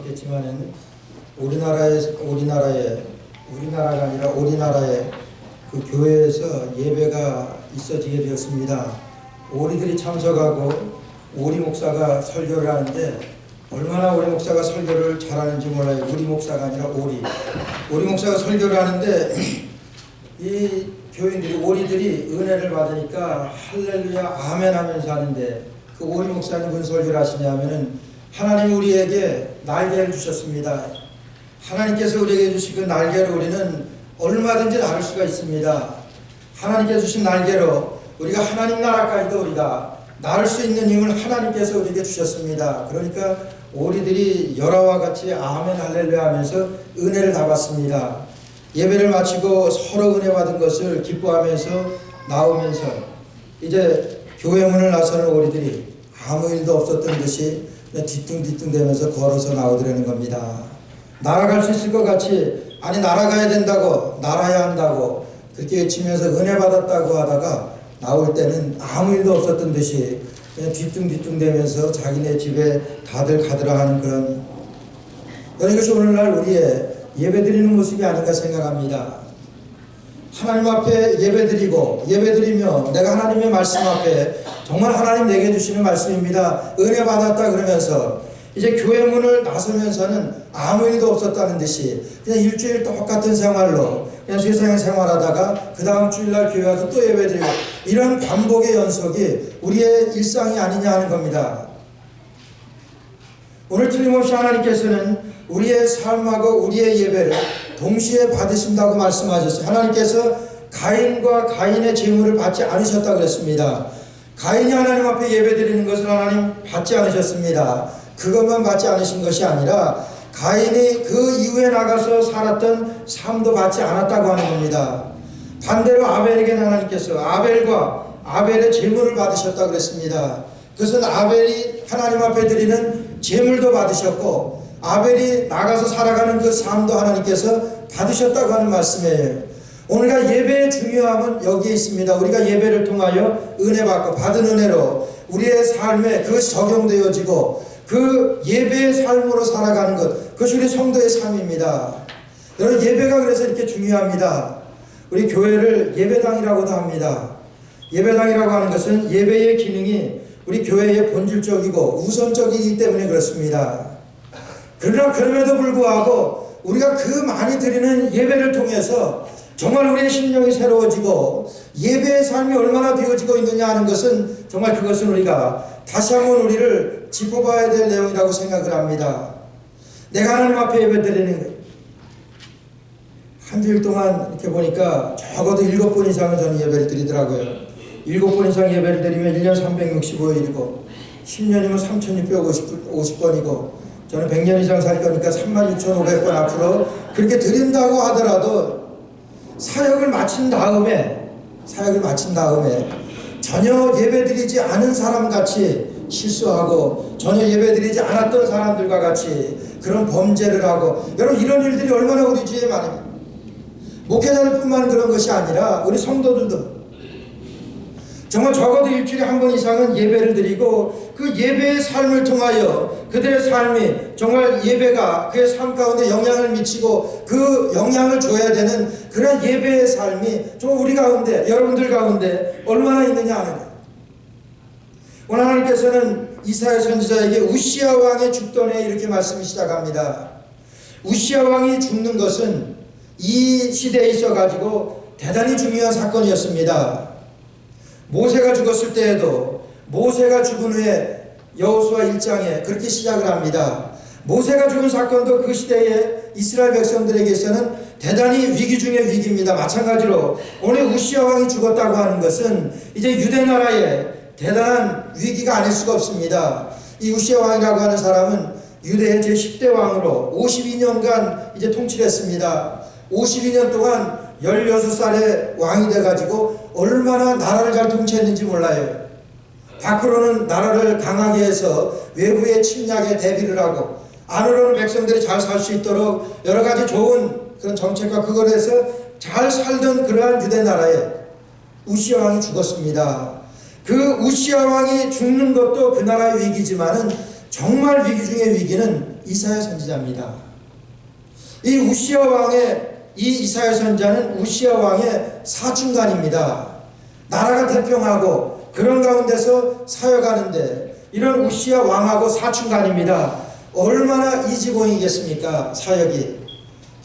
아시겠지만은 우리나라가 아니라 우리나라의 그 교회에서 예배가 있어지게 되었습니다. 오리들이 참석하고 오리 목사가 설교를 하는데 얼마나 오리 목사가 설교를 잘하는지 몰라요. 우리 목사가 아니라 오리 목사가 설교를 하는데 이 교인들이 오리들이 은혜를 받으니까 할렐루야 아멘 하면서 하는데 그 오리 목사님 무슨 설교를 하시냐면은 하나님 우리에게 날개를 주셨습니다. 하나님께서 우리에게 주신 그 날개로 우리는 얼마든지 나를 수가 있습니다. 하나님께서 주신 날개로 우리가 하나님 나라까지도 우리가 나을 수 있는 힘을 하나님께서 우리에게 주셨습니다. 그러니까 오리들이 열화와 같이 아멘 할렐루야 하면서 은혜를 다 받습니다. 예배를 마치고 서로 은혜 받은 것을 기뻐하면서 나오면서 이제 교회 문을 나서는 오리들이 아무 일도 없었던 듯이 뒤뚱뒤뚱 대면서 걸어서 나오더라는 겁니다. 날아갈 수 있을 것 같이 아니 날아가야 된다고 날아야 한다고 그렇게 외치면서 은혜 받았다고 하다가 나올 때는 아무 일도 없었던 듯이 그냥 뒤뚱뒤뚱 대면서 자기네 집에 다들 가더라 하는 그런 것이 오늘날 우리의 예배드리는 모습이 아닌가 생각합니다. 하나님 앞에 예배드리며 내가 하나님의 말씀 앞에 정말 하나님 내게 주시는 말씀입니다. 은혜 받았다 그러면서 이제 교회 문을 나서면서는 아무 일도 없었다는 듯이 그냥 일주일 똑같은 생활로 그냥 세상에 생활하다가 그 다음 주일날 교회 와서 또 예배드리고 이런 반복의 연속이 우리의 일상이 아니냐 하는 겁니다. 오늘 틀림없이 하나님께서는 우리의 삶하고 우리의 예배를 동시에 받으신다고 말씀하셨어요. 하나님께서 가인과 가인의 제물을 받지 않으셨다고 그랬습니다. 가인이 하나님 앞에 예배드리는 것을 하나님 받지 않으셨습니다. 그것만 받지 않으신 것이 아니라 가인이 그 이후에 나가서 살았던 삶도 받지 않았다고 하는 겁니다. 반대로 아벨에게는 하나님께서 아벨의 제물을 받으셨다고 그랬습니다. 그것은 아벨이 하나님 앞에 드리는 제물도 받으셨고 아벨이 나가서 살아가는 그 삶도 하나님께서 받으셨다고 하는 말씀이에요. 오늘날 예배의 중요함은 여기에 있습니다. 우리가 예배를 통하여 은혜 받고 받은 은혜로 우리의 삶에 그것이 적용되어지고 그 예배의 삶으로 살아가는 것, 그것이 우리 성도의 삶입니다. 여러분 예배가 그래서 이렇게 중요합니다. 우리 교회를 예배당이라고도 합니다. 예배당이라고 하는 것은 예배의 기능이 우리 교회의 본질적이고 우선적이기 때문에 그렇습니다. 그러나 그럼에도 불구하고 우리가 그 많이 드리는 예배를 통해서 정말 우리의 심령이 새로워지고 예배의 삶이 얼마나 되어지고 있느냐 하는 것은 정말 그것은 우리가 다시 한번 우리를 짚어봐야 될 내용이라고 생각을 합니다. 내가 하나님 앞에 예배드리는 한 주일 동안 이렇게 보니까 적어도 7번 이상은 저는 예배를 드리더라고요. 7번 이상 예배를 드리면 1년 365일이고 10년이면 3650번이고 저는 100년 이상 살 거니까 36,500번 앞으로 그렇게 드린다고 하더라도 사역을 마친 다음에 전혀 예배드리지 않은 사람같이 실수하고 전혀 예배드리지 않았던 사람들과 같이 그런 범죄를 하고 여러분 이런 일들이 얼마나 우리 주위에 많습니다. 목회자들 뿐만 그런 것이 아니라 우리 성도들도 정말 적어도 일주일에 한 번 이상은 예배를 드리고 그 예배의 삶을 통하여 그들의 삶이 정말 예배가 그의 삶 가운데 영향을 미치고 그 영향을 줘야 되는 그런 예배의 삶이 정말 우리 가운데 여러분들 가운데 얼마나 있느냐 하는 거예요. 오늘 하나님께서는 이사야 선지자에게 우시야 왕의 죽던 해에 이렇게 말씀을 시작합니다. 우시야 왕이 죽는 것은 이 시대에 있어 가지고 대단히 중요한 사건이었습니다. 모세가 죽었을 때에도 모세가 죽은 후에 여호수아 1장에 그렇게 시작을 합니다. 모세가 죽은 사건도 그 시대의 이스라엘 백성들에게서는 대단히 위기 중의 위기입니다. 마찬가지로 오늘 우시야 왕이 죽었다고 하는 것은 이제 유대 나라의 대단한 위기가 아닐 수가 없습니다. 이 우시야 왕이라고 하는 사람은 유대의 제10대 왕으로 52년간 이제 통치를 했습니다. 52년 동안 16살에 왕이 돼가지고 얼마나 나라를 잘 통치했는지 몰라요. 밖으로는 나라를 강하게 해서 외부의 침략에 대비를 하고 안으로는 백성들이 잘 살 수 있도록 여러 가지 좋은 그런 정책과 그걸 해서 잘 살던 그러한 유대 나라에 우시야 왕이 죽었습니다. 그 우시야 왕이 죽는 것도 그 나라의 위기지만은 정말 위기 중의 위기는 이사야 선지자입니다. 이 우시야 왕의 이 이사야 선지자는 우시야 왕의 사춘간입니다. 나라가 태평하고 그런 가운데서 사역하는데 이런 우시야 왕하고 사춘간입니다. 얼마나 이지공이겠습니까? 사역이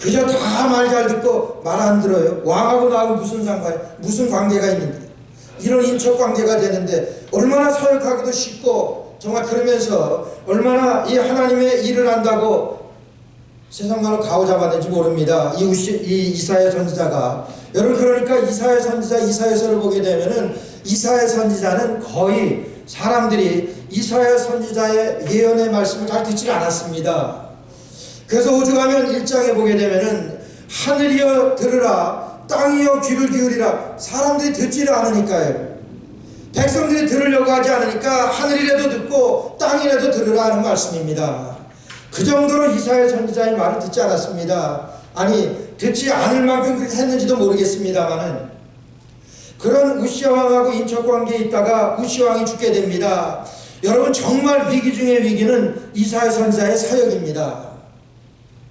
그저 다 말 잘 듣고 말 안 들어요. 왕하고 나하고 무슨 관계가 있는데 이런 인척 관계가 되는데 얼마나 사역하기도 쉽고 정말 그러면서 얼마나 이 하나님의 일을 한다고 세상 말로 가오잡았는지 모릅니다. 이 이사야 선지자가 여러분 그러니까 이사야 선지자 이사야서를 보게 되면은 이사야 선지자는 거의 사람들이 이사야 선지자의 예언의 말씀을 잘 듣지 않았습니다. 그래서 오죽하면 1장에 보게 되면은 하늘이여 들으라 땅이여 귀를 기울이라 사람들이 듣지를 않으니까요. 백성들이 들으려고 하지 않으니까 하늘이라도 듣고 땅이라도 들으라 하는 말씀입니다. 그 정도로 이사야 선지자의 말을 듣지 않았습니다. 아니 듣지 않을 만큼 그렇게 했는지도 모르겠습니다만은 그런 우시야 왕하고 인척관계에 있다가 우시야 왕이 죽게 됩니다. 여러분 정말 위기 중의 위기는 이사야 선지자의 사역입니다.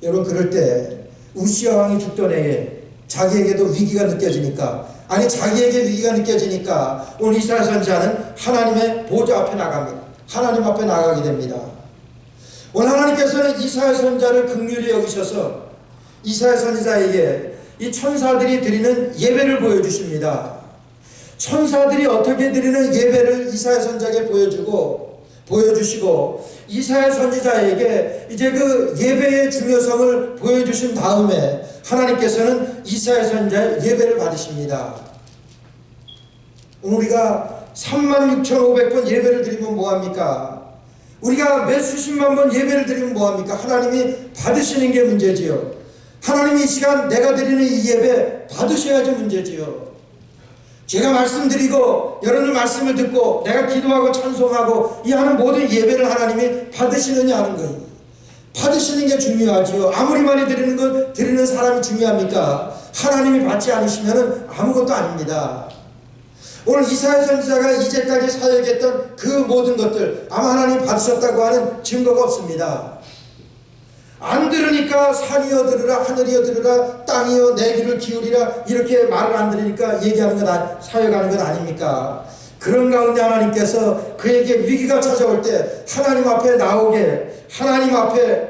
여러분 그럴 때 우시야 왕이 죽던 해에 자기에게도 위기가 느껴지니까 아니 자기에게 위기가 느껴지니까 오늘 이사야 선지자는 하나님의 보좌 앞에 나갑니다. 하나님 앞에 나가게 됩니다. 오늘 하나님께서는 이사야 선지자를 긍휼히 여기셔서 이사야 선지자에게 이 천사들이 드리는 예배를 보여주십니다. 천사들이 어떻게 드리는 예배를 이사야 선지자에게 보여주시고 이사야 선지자에게 이제 그 예배의 중요성을 보여주신 다음에 하나님께서는 이사야 선지자의 예배를 받으십니다. 우리가 36,500번 예배를 드리면 뭐합니까? 우리가 몇 수십만 번 예배를 드리면 뭐합니까? 하나님이 받으시는 게 문제지요. 하나님이 이 시간 내가 드리는 이 예배 받으셔야지 문제지요. 제가 말씀드리고 여러분들 말씀을 듣고 내가 기도하고 찬송하고 이 하는 모든 예배를 하나님이 받으시느냐 하는 거예요. 받으시는 게 중요하지요. 아무리 많이 드리는 건 드리는 사람이 중요합니까? 하나님이 받지 않으시면 아무것도 아닙니다. 오늘 이사야 선지자가 이제까지 사역했던 그 모든 것들 아마 하나님이 받으셨다고 하는 증거가 없습니다. 안 들으니까 산이여 들으라 하늘이여 들으라 땅이여 내 귀를 기울이라 이렇게 말을 안 들으니까 얘기하는 건 사역하는 건 아닙니까? 그런 가운데 하나님께서 그에게 위기가 찾아올 때 하나님 앞에 나오게 하나님 앞에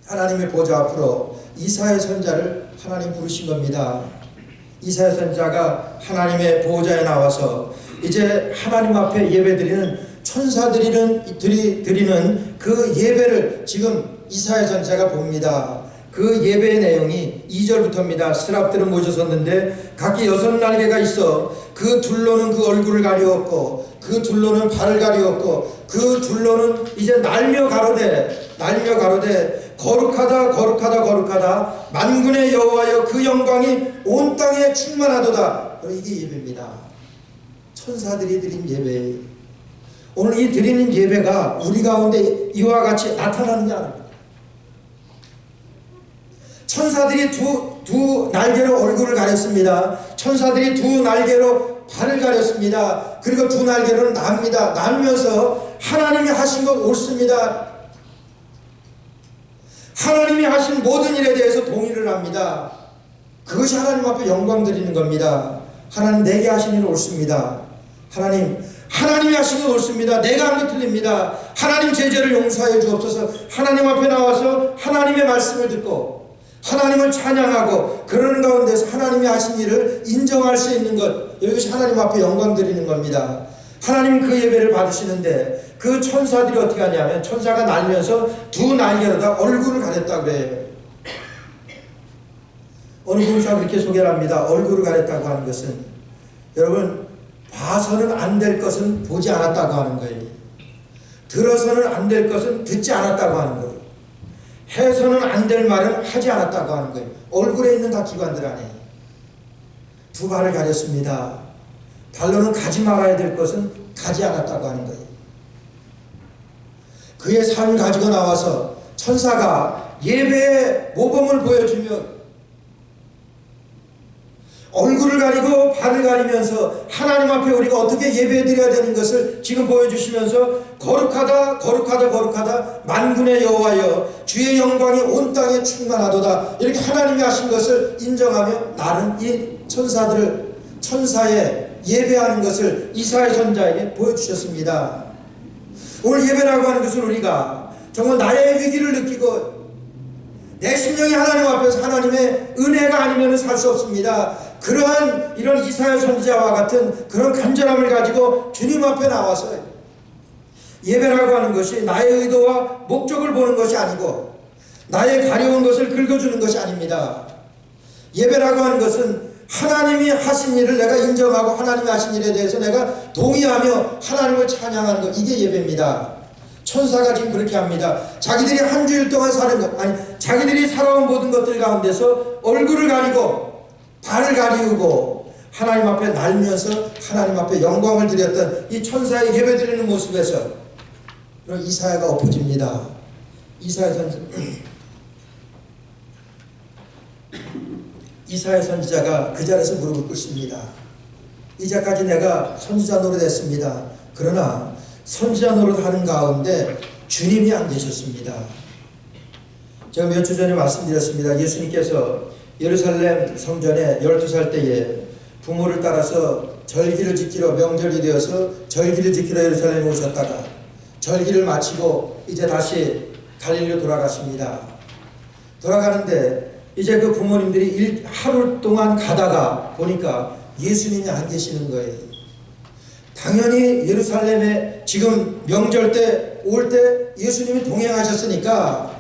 하나님의 보좌 앞으로 이사야 선지자를 하나님 부르신 겁니다. 이사야 선지자가 하나님의 보좌에 나와서 이제 하나님 앞에 예배드리는 천사들이 드리는 그 예배를 지금 이사야 선지자가 봅니다. 그 예배의 내용이 2절부터입니다. 스랍들은 모여 섰는데 각기 6날개가 있어 그 둘로는 그 얼굴을 가리웠고 그 둘로는 발을 가리웠고 그 둘로는 이제 날며 가로되 거룩하다 거룩하다 거룩하다 만군의 여호와여 그 영광이 온 땅에 충만하도다. 이게 예배입니다. 천사들이 드린 예배. 오늘 이 드리는 예배가 우리 가운데 이와 같이 나타나느냐 합니다. 천사들이 두 날개로 얼굴을 가렸습니다. 천사들이 두 날개로 발을 가렸습니다. 그리고 두 날개로는 납니다. 나면서 하나님이 하신 것 옳습니다. 하나님이 하신 모든 일에 대해서 동의를 합니다. 그것이 하나님 앞에 영광 드리는 겁니다. 하나님 내게 하신 일 옳습니다. 하나님이 하신 건 옳습니다. 내가 한 게 틀립니다. 하나님 제 죄를 용서하여 주옵소서. 하나님 앞에 나와서 하나님의 말씀을 듣고 하나님을 찬양하고 그러는 가운데서 하나님이 하신 일을 인정할 수 있는 것, 이것이 하나님 앞에 영광 드리는 겁니다. 하나님 그 예배를 받으시는데 그 천사들이 어떻게 하냐면 천사가 날면서 두 날개로다 얼굴을 가렸다고 그래요. 어느 공사 그렇게 소개를 합니다. 얼굴을 가렸다고 하는 것은 여러분 봐서는 안 될 것은 보지 않았다고 하는 거예요. 들어서는 안 될 것은 듣지 않았다고 하는 거예요. 해서는 안 될 말은 하지 않았다고 하는 거예요. 얼굴에 있는 다 기관들 안에 두 발을 가렸습니다. 발로는 가지 말아야 될 것은 가지 않았다고 하는 거예요. 그의 삶을 가지고 나와서 천사가 예배의 모범을 보여주며 얼굴을 가리고 발을 가리면서 하나님 앞에 우리가 어떻게 예배드려야 되는 것을 지금 보여주시면서 거룩하다 거룩하다 거룩하다 만군의 여호와여 주의 영광이 온 땅에 충만하도다 이렇게 하나님이 하신 것을 인정하며 나는 이 천사의 예배하는 것을 이사야 선지자에게 보여주셨습니다. 오늘 예배라고 하는 것은 우리가 정말 나의 위기를 느끼고 내 심령이 하나님 앞에서 하나님의 은혜가 아니면 살 수 없습니다. 그러한 이런 이사야 선지자와 같은 그런 간절함을 가지고 주님 앞에 나와서 예배라고 하는 것이 나의 의도와 목적을 보는 것이 아니고 나의 가려운 것을 긁어주는 것이 아닙니다. 예배라고 하는 것은 하나님이 하신 일을 내가 인정하고 하나님이 하신 일에 대해서 내가 동의하며 하나님을 찬양하는 것, 이게 예배입니다. 천사가 지금 그렇게 합니다. 자기들이 한 주일 동안 자기들이 살아온 모든 것들 가운데서 얼굴을 가리고 발을 가리우고 하나님 앞에 날면서 하나님 앞에 영광을 드렸던 이 천사의 예배 드리는 모습에서 이사야가 엎어집니다. 이사야 선지자가 그 자리에서 무릎을 꿇습니다. 이제까지 내가 선지자 노릇했습니다. 그러나 선지자 노릇하는 가운데 주님이 안 계셨습니다. 제가 몇 주 전에 말씀드렸습니다. 예수님께서 예루살렘 성전에 12살 때에 부모를 따라서 절기를 지키러 명절이 되어서 절기를 지키러 예루살렘에 오셨다가 절기를 마치고 이제 다시 갈릴리로 돌아가십니다. 돌아가는데 이제 그 부모님들이 하루 동안 가다가 보니까 예수님이 안 계시는 거예요. 당연히 예루살렘에 지금 명절 때 올 때 예수님이 동행하셨으니까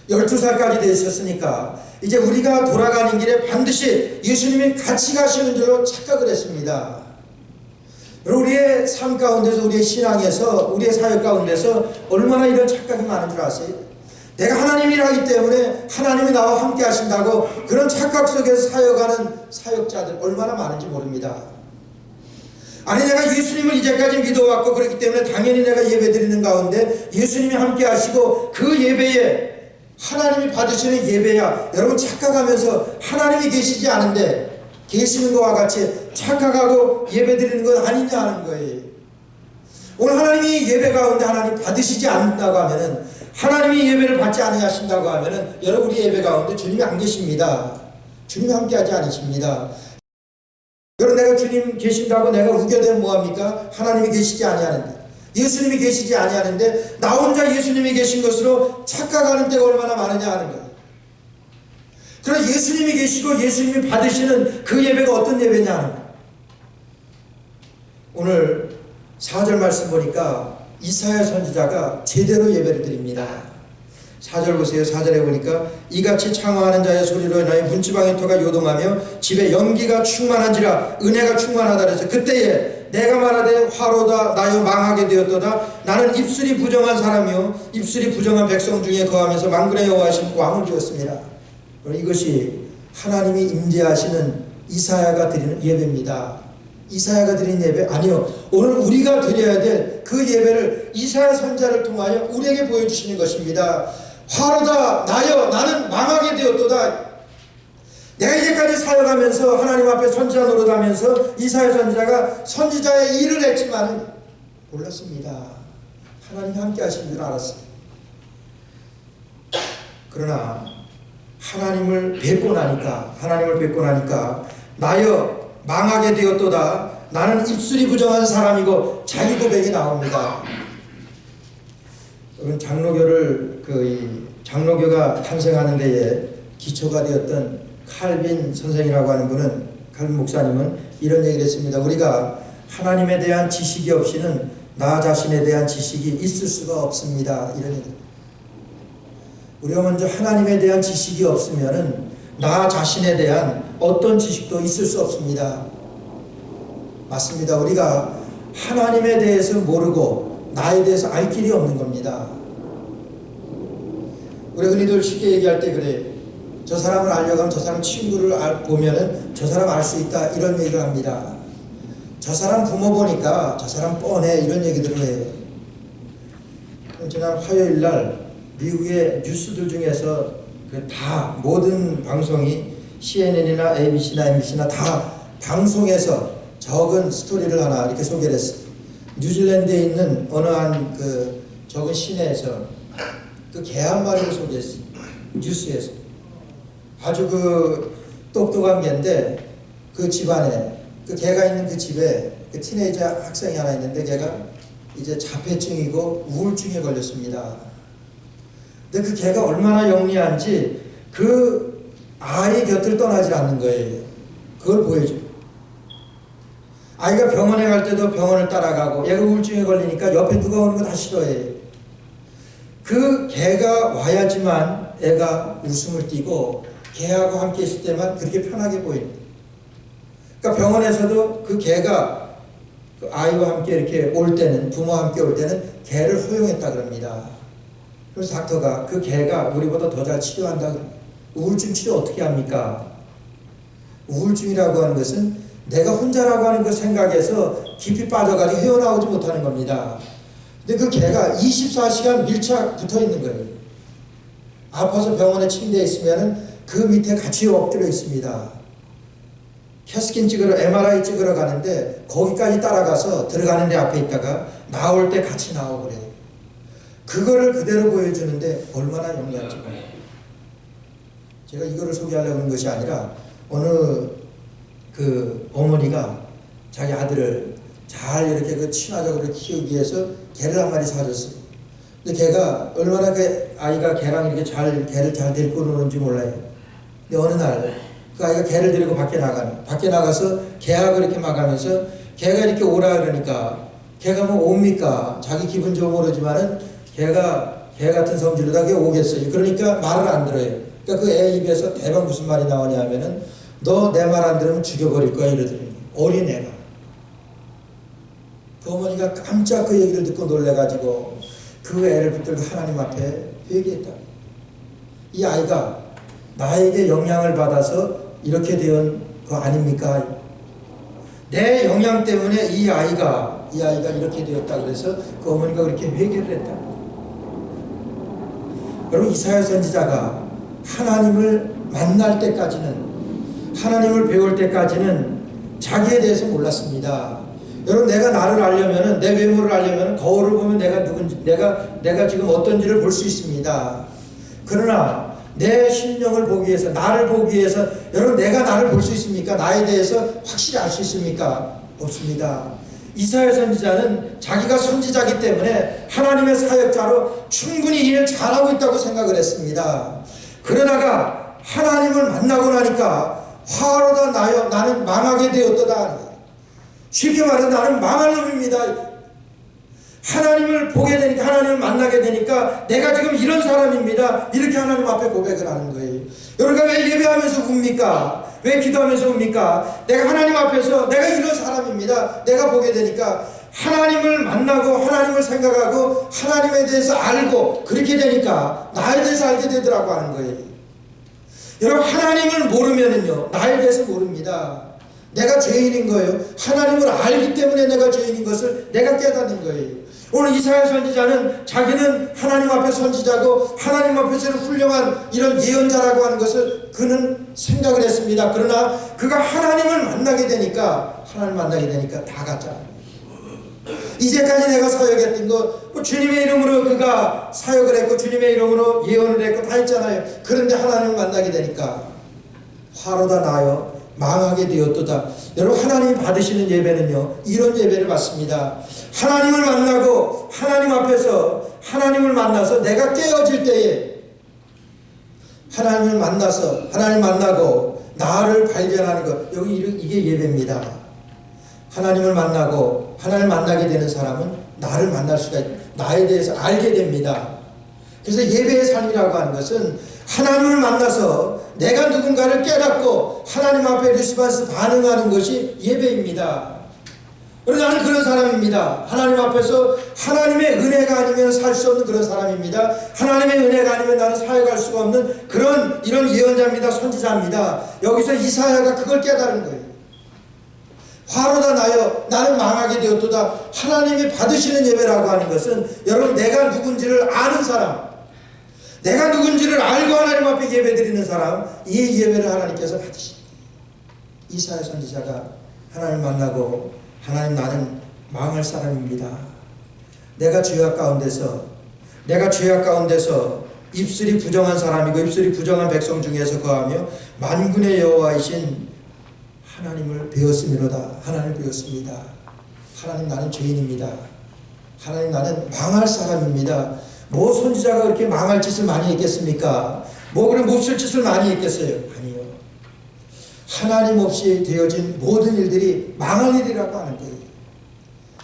12살까지 되셨으니까 이제 우리가 돌아가는 길에 반드시 예수님이 같이 가시는 줄로 착각을 했습니다. 우리의 삶 가운데서 우리의 신앙에서 우리의 사역 가운데서 얼마나 이런 착각이 많은 줄 아세요? 내가 하나님이라기 때문에 하나님이 나와 함께 하신다고 그런 착각 속에서 사역하는 사역자들 얼마나 많은지 모릅니다. 아니 내가 예수님을 이제까지 믿어왔고 그렇기 때문에 당연히 내가 예배 드리는 가운데 예수님이 함께 하시고 그 예배에 하나님이 받으시는 예배야 여러분 착각하면서 하나님이 계시지 않은데 계시는 것과 같이 착각하고 예배 드리는 건 아니냐 하는 거예요. 오늘 하나님이 예배 가운데 하나님 받으시지 않는다고 하면은 하나님이 예배를 받지 않으신다고 하면은 여러분이 예배 가운데 주님이 안 계십니다. 주님이 함께하지 않으십니다. 여러분 내가 주님 계신다고 내가 우겨대면 뭐합니까? 하나님이 계시지 아니하는데 예수님이 계시지 아니하는데 나 혼자 예수님이 계신 것으로 착각하는 때가 얼마나 많으냐 하는 거예요. 그러나 예수님이 계시고 예수님이 받으시는 그 예배가 어떤 예배냐 하는 거예요. 오늘 4절 말씀 보니까 이사야 선지자가 제대로 예배를 드립니다. 4절 보세요. 4절에 보니까 이같이 창화하는 자의 소리로 인하여 문지방의 터가 요동하며 집에 연기가 충만한지라 은혜가 충만하다 그래서 그때에 내가 말하되 화로다 나여 망하게 되었도다 나는 입술이 부정한 사람이요 입술이 부정한 백성 중에 거하면서 만군의 여호와신 왕을 두었습니다. 이것이 하나님이 임재하시는 이사야가 드리는 예배입니다. 이사야가 드린 예배 아니요 오늘 우리가 드려야 될 그 예배를 이사야 선지자를 통하여 우리에게 보여주시는 것입니다. 화로다 나여 나는 망하게 되었도다. 내가 이제까지 사역하면서 하나님 앞에 선지자 노릇하면서 이사야 선지자가 선지자의 일을 했지만 몰랐습니다. 하나님이 함께 하신 줄 알았어요. 그러나 하나님을 뵙고 나니까 나여 망하게 되었도다. 나는 입술이 부정한 사람이고 자기 고백이 나옵니다. 여러분 장로교가 탄생하는 데에 기초가 되었던 칼빈 선생이라고 하는 분은 칼빈 목사님은 이런 얘기를 했습니다. 우리가 하나님에 대한 지식이 없이는 나 자신에 대한 지식이 있을 수가 없습니다. 이런 얘기. 우리가 먼저 하나님에 대한 지식이 없으면은 나 자신에 대한 어떤 지식도 있을 수 없습니다. 맞습니다. 우리가 하나님에 대해서 모르고 나에 대해서 알 길이 없는 겁니다. 우리 흔히들 쉽게 얘기할 때 그래. 저 사람을 알려고 하면 저 사람 친구를 보면은 저 사람 알 수 있다 이런 얘기를 합니다. 저 사람 부모 보니까 저 사람 뻔해 이런 얘기들을 해요. 지난 화요일 날 미국의 뉴스들 중에서 다 모든 방송이 CNN이나 ABC나 MBC나 다 방송에서 적은 스토리를 하나 이렇게 소개를 했어요. 뉴질랜드에 있는 어느 한 그 적은 시내에서 그 개 한 마리를 소개했어요. 뉴스에서. 아주 그 똑똑한 개인데 그 집안에 그 개가 있는 그 집에 그 티네이저 학생이 하나 있는데 걔가 이제 자폐증이고 우울증에 걸렸습니다. 근데 그 개가 얼마나 영리한지 그 아이 곁을 떠나질 않는 거예요. 그걸 보여줘요. 아이가 병원에 갈 때도 병원을 따라가고 얘가 우울증에 걸리니까 옆에 누가 오는 거 다 싫어해요. 그 개가 와야지만 애가 웃음을 띠고 개하고 함께 있을 때만 그렇게 편하게 보입니다. 그러니까 병원에서도 그 개가 그 아이와 함께 이렇게 올 때는, 부모와 함께 올 때는 개를 허용했다 그럽니다. 그래서 닥터가 그 개가 우리보다 더 잘 치료한다. 우울증 치료 어떻게 합니까? 우울증이라고 하는 것은 내가 혼자라고 하는 그 생각에서 깊이 빠져가지고 헤어나오지 못하는 겁니다. 근데 그 개가 24시간 밀착 붙어 있는 거예요. 아파서 병원에 침대에 있으면 그 밑에 같이 엎드려 있습니다. 캐스킨 찍으러, MRI 찍으러 가는데 거기까지 따라가서 들어가는 데 앞에 있다가 나올 때 같이 나오고 그래요. 그거를 그대로 보여주는데 얼마나 영리한지 몰라요. 제가 이거를 소개하려고 하는 것이 아니라 어느 그 어머니가 자기 아들을 잘 이렇게 그 친화적으로 키우기 위해서 개를 한 마리 사줬어요. 근데 걔가 얼마나 그 아이가 개랑 이렇게 개를 잘 데리고 노는지 몰라요. 근데 어느 날 그 아이가 개를 데리고 밖에 나가서 개하고 이렇게 막 하면서 개가 이렇게 오라 그러니까 개가 뭐 옵니까? 자기 기분 좋으면 오르지만은 개가 개 같은 성질로다 그게 오겠어요. 그러니까 말을 안 들어요. 그러니까 그 애 입에서 대박 무슨 말이 나오냐 하면은 너 내 말 안 들으면 죽여버릴 거야 이러더니 어린 애가. 그 어머니가 깜짝 그 얘기를 듣고 놀래가지고 그 애를 붙들고 하나님 앞에 회개했다. 이 아이가 나에게 영향을 받아서 이렇게 된 거 아닙니까? 내 영향 때문에 이 아이가 이렇게 되었다 그래서 그 어머니가 그렇게 회개를 했다. 여러분 이사야 선지자가 하나님을 만날 때까지는 하나님을 배울 때까지는 자기에 대해서 몰랐습니다. 여러분 내가 나를 알려면은 내 외모를 알려면은 거울을 보면 내가 누군지 내가 지금 어떤지를 볼 수 있습니다. 그러나 내 심령을 보기 위해서 나를 보기 위해서 여러분 내가 나를 볼 수 있습니까? 나에 대해서 확실히 알 수 있습니까? 없습니다. 이사야 선지자는 자기가 선지자이기 때문에 하나님의 사역자로 충분히 일을 잘하고 있다고 생각을 했습니다. 그러다가 하나님을 만나고 나니까 화로다 나여 나는 망하게 되었도다. 쉽게 말해서 나는 망할 놈입니다. 하나님을 보게 되니까 하나님을 만나게 되니까 내가 지금 이런 사람입니다. 이렇게 하나님 앞에 고백을 하는 거예요. 여러분가 왜 예배하면서 웁니까? 왜 기도하면서 웁니까? 내가 하나님 앞에서 내가 이런 사람입니다. 내가 보게 되니까 하나님을 만나고 하나님을 생각하고 하나님에 대해서 알고 그렇게 되니까 나에 대해서 알게 되더라고 하는 거예요. 여러분 하나님을 모르면은요 나에 대해서 모릅니다. 내가 죄인인 거예요. 하나님을 알기 때문에 내가 죄인인 것을 내가 깨닫는 거예요. 오늘 이사야 선지자는 자기는 하나님 앞에 선지자고 하나님 앞에서는 훌륭한 이런 예언자라고 하는 것을 그는 생각을 했습니다. 그러나 그가 하나님을 만나게 되니까 다 가짜라는 거예요. 이제까지 내가 사역했던 거 주님의 이름으로 그가 사역을 했고 주님의 이름으로 예언을 했고 다 했잖아요. 그런데 하나님을 만나게 되니까 화로다 나여 망하게 되었도다. 여러분 하나님이 받으시는 예배는요 이런 예배를 받습니다. 하나님을 만나고 하나님 앞에서 하나님을 만나서 내가 깨어질 때에 하나님을 만나고 나를 발견하는 것 여기 이게 예배입니다. 하나님을 만나고 하나님을 만나게 되는 사람은 나를 만날 수가 있고 나에 대해서 알게 됩니다. 그래서 예배의 삶이라고 하는 것은 하나님을 만나서 내가 누군가를 깨닫고 하나님 앞에 리스폰스 반응하는 것이 예배입니다. 그래서 나는 그런 사람입니다. 하나님 앞에서 하나님의 은혜가 아니면 살 수 없는 그런 사람입니다. 하나님의 은혜가 아니면 나는 사역할 수가 없는 이런 예언자입니다. 선지자입니다. 여기서 이사야가 그걸 깨달은 거예요. 화로다 나여 나는 망하게 되었도다. 하나님이 받으시는 예배라고 하는 것은 여러분 내가 누군지를 아는 사람, 내가 누군지를 알고 하나님 앞에 예배드리는 사람, 이 예배를 하나님께서 받으십니다. 이사야 선지자가 하나님 만나고 하나님 나는 망할 사람입니다. 내가 죄악 가운데서 입술이 부정한 사람이고 입술이 부정한 백성 중에서 거하며 만군의 여호와이신 하나님을 배웠음이로다. 하나님을 배웠습니다. 하나님 나는 죄인입니다. 하나님 나는 망할 사람입니다. 뭐 선지자가 그렇게 망할 짓을 많이 했겠습니까? 뭐 그런 몹쓸 짓을 많이 했겠어요? 아니요. 하나님 없이 되어진 모든 일들이 망할 일이라고 하는데,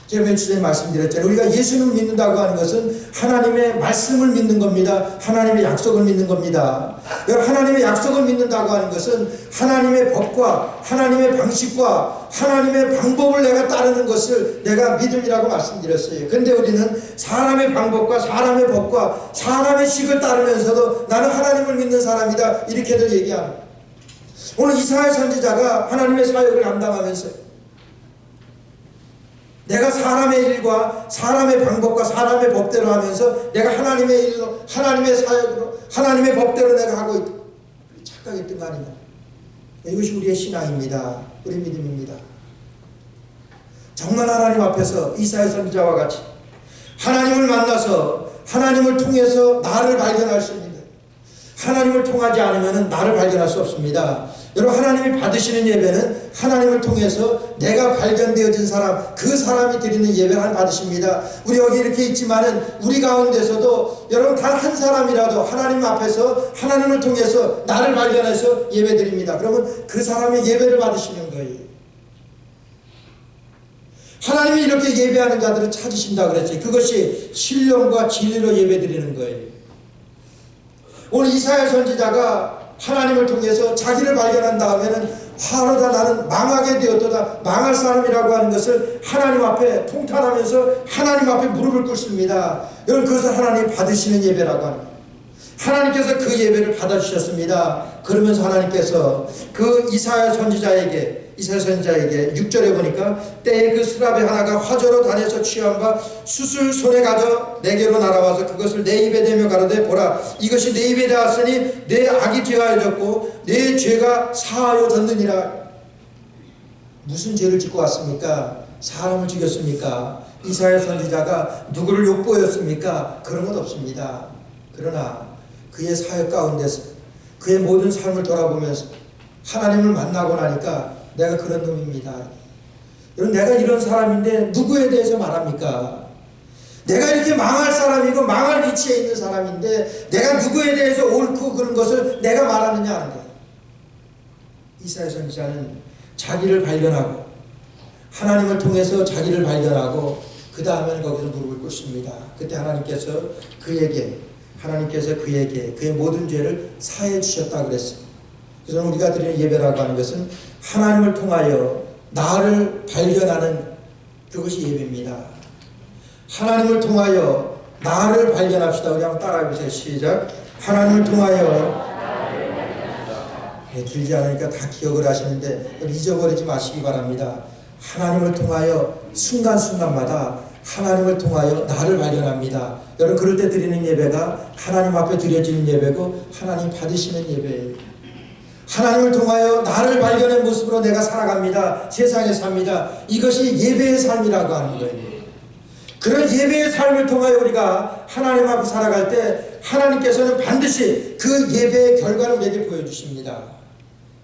제가 며칠 전에 말씀드렸잖아요. 우리가 예수님을 믿는다고 하는 것은 하나님의 말씀을 믿는 겁니다. 하나님의 약속을 믿는 겁니다. 하나님의 약속을 믿는다고 하는 것은 하나님의 법과 하나님의 방식과 하나님의 방법을 내가 따르는 것을 내가 믿음이라고 말씀드렸어요. 그런데 우리는 사람의 방법과 사람의 법과 사람의 식을 따르면서도 나는 하나님을 믿는 사람이다, 이렇게들 얘기합니다. 오늘 이사야 선지자가 하나님의 사역을 감당하면서 내가 사람의 일과 사람의 방법과 사람의 법대로 하면서 내가 하나님의 일로, 하나님의 사역으로, 하나님의 법대로 내가 하고 있다, 착각했던 거 아니냐. 이것이 우리의 신앙입니다. 우리의 믿음입니다. 정말 하나님 앞에서 이사야 선지자와 같이 하나님을 만나서 하나님을 통해서 나를 발견할 수 있는 거예요. 하나님을 통하지 않으면 나를 발견할 수 없습니다. 여러분, 하나님이 받으시는 예배는 하나님을 통해서 내가 발견되어진 사람, 그 사람이 드리는 예배를 하나님 받으십니다. 우리 여기 이렇게 있지만은 우리 가운데서도 여러분 단 한 사람이라도 하나님 앞에서 하나님을 통해서 나를 발견해서 예배 드립니다. 그러면 그 사람의 예배를 받으시는 거예요. 하나님이 이렇게 예배하는 자들을 찾으신다 그랬어요. 그것이 신령과 진리로 예배 드리는 거예요. 오늘 이사야 선지자가 하나님을 통해서 자기를 발견한 다음에는 화로다 나는 망하게 되었도다, 망할 사람이라고 하는 것을 하나님 앞에 통탄하면서 하나님 앞에 무릎을 꿇습니다. 여러분, 그것을 하나님 받으시는 예배라고 합니다. 하나님께서 그 예배를 받아주셨습니다. 그러면서 하나님께서 그 이사야 선지자에게 6절에 보니까 때에 그 스라베 하나가 화저로 단에서 취한 바 숯을 손에 가져 내게로 날아와서 그것을 내 입에 대며 가로되 보라, 이것이 내 입에 닿았으니 내 악이 죄하여졌고 내 죄가 사하여졌느니라. 무슨 죄를 짓고 왔습니까? 사람을 죽였습니까? 이사야 선지자가 누구를 욕보였습니까? 그런 것 없습니다. 그러나 그의 사역 가운데서 그의 모든 삶을 돌아보면서 하나님을 만나고 나니까 내가 그런 놈입니다. 여러분, 내가 이런 사람인데 누구에 대해서 말합니까? 내가 이렇게 망할 사람이고 망할 위치에 있는 사람인데 내가 누구에 대해서 옳고 그런 것을 내가 말하느냐 하는 거예요. 이사야 선지자는 자기를 발견하고 하나님을 통해서 자기를 발견하고 그 다음에는 거기서 무릎을 꿇습니다. 그때 하나님께서 그에게 그의 모든 죄를 사해 주셨다고 그랬어요. 그래서 우리가 드리는 예배라고 하는 것은 하나님을 통하여 나를 발견하는 그것이 예배입니다. 하나님을 통하여 나를 발견합시다. 우리 한번 따라해보세요. 시작. 하나님을 통하여, 길지 않으니까 다 기억을 하시는데 잊어버리지 마시기 바랍니다. 하나님을 통하여 순간순간마다 하나님을 통하여 나를 발견합니다. 여러분, 그럴 때 드리는 예배가 하나님 앞에 드려지는 예배고 하나님 받으시는 예배예요. 하나님을 통하여 나를 발견한 모습으로 내가 살아갑니다. 세상에 삽니다. 이것이 예배의 삶이라고 하는 거예요. 그런 예배의 삶을 통하여 우리가 하나님 앞에 살아갈 때 하나님께서는 반드시 그 예배의 결과를 우리에게 보여주십니다.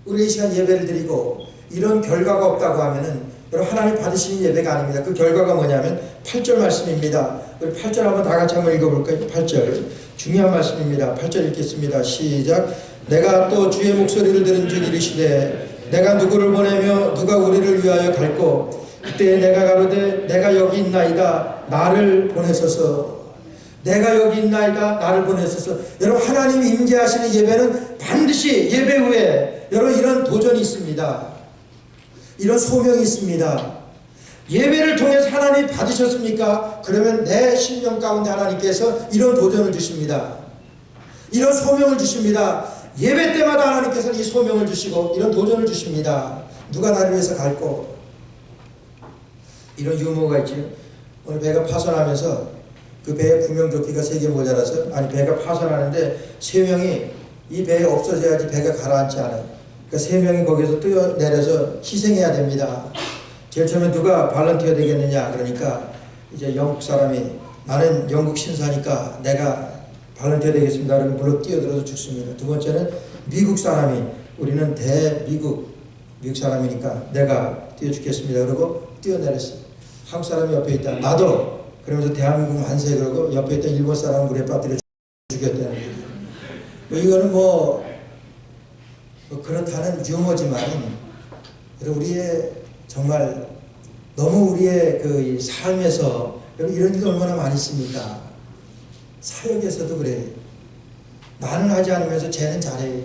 우리 이 시간 예배를 드리고 이런 결과가 없다고 하면은 여러분, 하나님 받으시는 예배가 아닙니다. 그 결과가 뭐냐면 8절 말씀입니다. 우리 8절 한번 다 같이 한번 읽어볼까요? 8절 중요한 말씀입니다. 8절 읽겠습니다. 시작. 내가 또 주의 목소리를 들은 즉 이르시되 내가 누구를 보내며 누가 우리를 위하여 갈꼬. 그때 내가 가로되 내가 여기 있나이다 나를 보내소서. 내가 여기 있나이다 나를 보내소서. 여러분, 하나님이 임재하시는 예배는 반드시 예배 후에 여러분 이런 도전이 있습니다. 이런 소명이 있습니다. 예배를 통해서 하나님 받으셨습니까? 그러면 내 심령 가운데 하나님께서 이런 도전을 주십니다. 이런 소명을 주십니다. 예배 때마다 하나님께서는 이 소명을 주시고 이런 도전을 주십니다. 누가 나를 위해서 갈꼬. 이런 유머가 있죠. 오늘 배가 파손하면서 그 배에 구명조끼가 3개 모자라서 아니 배가 파손하는데 3명이 이 배에 없어져야지 배가 가라앉지 않아요. 그러니까 3명이 거기서 뛰어내려서 희생해야 됩니다. 제일 처음에 누가 발런티어 되겠느냐 그러니까 이제 영국 사람이 나는 영국 신사니까 내가 발런티어 되겠습니다. 그러면 물로 뛰어들어서 죽습니다. 두 번째는 미국 사람이 우리는 미국 사람이니까 내가 뛰어 죽겠습니다. 그러고 뛰어내렸어요. 한국 사람이 옆에 있다. 나도 그러면서 대한민국 만세 그러고 옆에 있던 일본 사람 물에 빠뜨려 죽였다는 거예요. 이거는 뭐 그렇다는 유머지만 우리의 정말 너무 우리의 그 삶에서 이런 일이 얼마나 많이 있습니까? 사역에서도 그래. 나는 하지 않으면서 쟤는 잘해.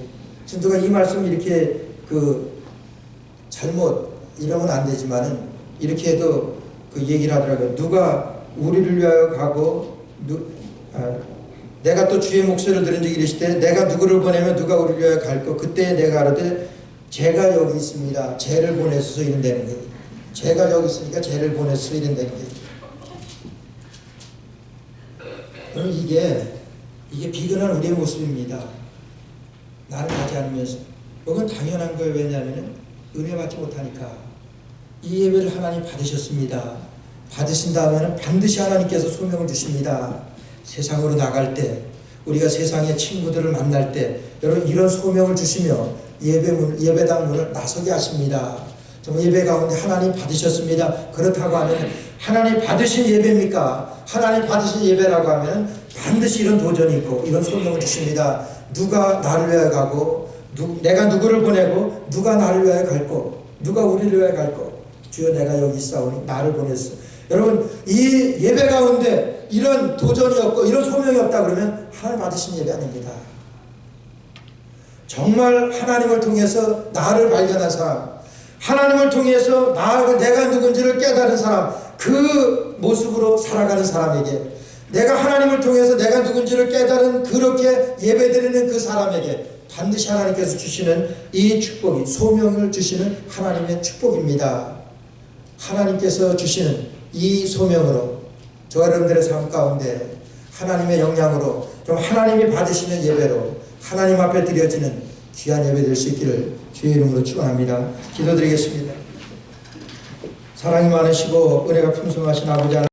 누가 이 말씀 이렇게 잘못 이러면 안 되지만은 이렇게 해도 그 얘기를 하더라고요. 누가 우리를 위하여 가고 내가 또 주의 목소리를 들은 적이 이르시되 내가 누구를 보내면 누가 우리를 위하여 갈고 그때 내가 아뢰되 제가 여기 있습니다. 쟤를 보내서 이른다는 거예요. 제가 여기 있으니까 쟤를 보내서 이른다는 거예요. 그럼 이게 비근한 우리의 모습입니다. 나는 하지 않으면서 그건 당연한 거예요. 왜냐하면 은혜 받지 못하니까. 이 예배를 하나님 받으셨습니다. 받으신 다음에는 반드시 하나님께서 소명을 주십니다. 세상으로 나갈 때 우리가 세상의 친구들을 만날 때 여러분 이런 소명을 주시며 예배당 문을 나서게 하십니다. 정말 예배 가운데 하나님 받으셨습니다. 그렇다고 하면 하나님 받으신 예배입니까? 하나님 받으신 예배라고 하면 반드시 이런 도전이 있고 이런 소명을 주십니다. 누가 나를 위하여 가고 내가 누구를 보내고 누가 나를 위하여 갈고 누가 우리를 위하여 갈고 주여 내가 여기 있사오니 나를 보냈어. 여러분 이 예배 가운데 이런 도전이 없고 이런 소명이 없다 그러면 하나님 받으신 예배 아닙니다. 정말 하나님을 통해서 나를 발견한 사람, 하나님을 통해서 내가 누군지를 깨달은 사람, 그 모습으로 살아가는 사람에게 내가 하나님을 통해서 내가 누군지를 깨달은 그렇게 예배드리는 그 사람에게 반드시 하나님께서 주시는 이 축복이 소명을 주시는 하나님의 축복입니다. 하나님께서 주시는 이 소명으로 저 여러분들의 삶 가운데 하나님의 영향으로 좀 하나님이 받으시는 예배로 하나님 앞에 드려지는 귀한 예배 될 수 있기를 주의 이름으로 축원합니다. 기도드리겠습니다. 사랑이 많으시고 은혜가 풍성하신 아버지 하나님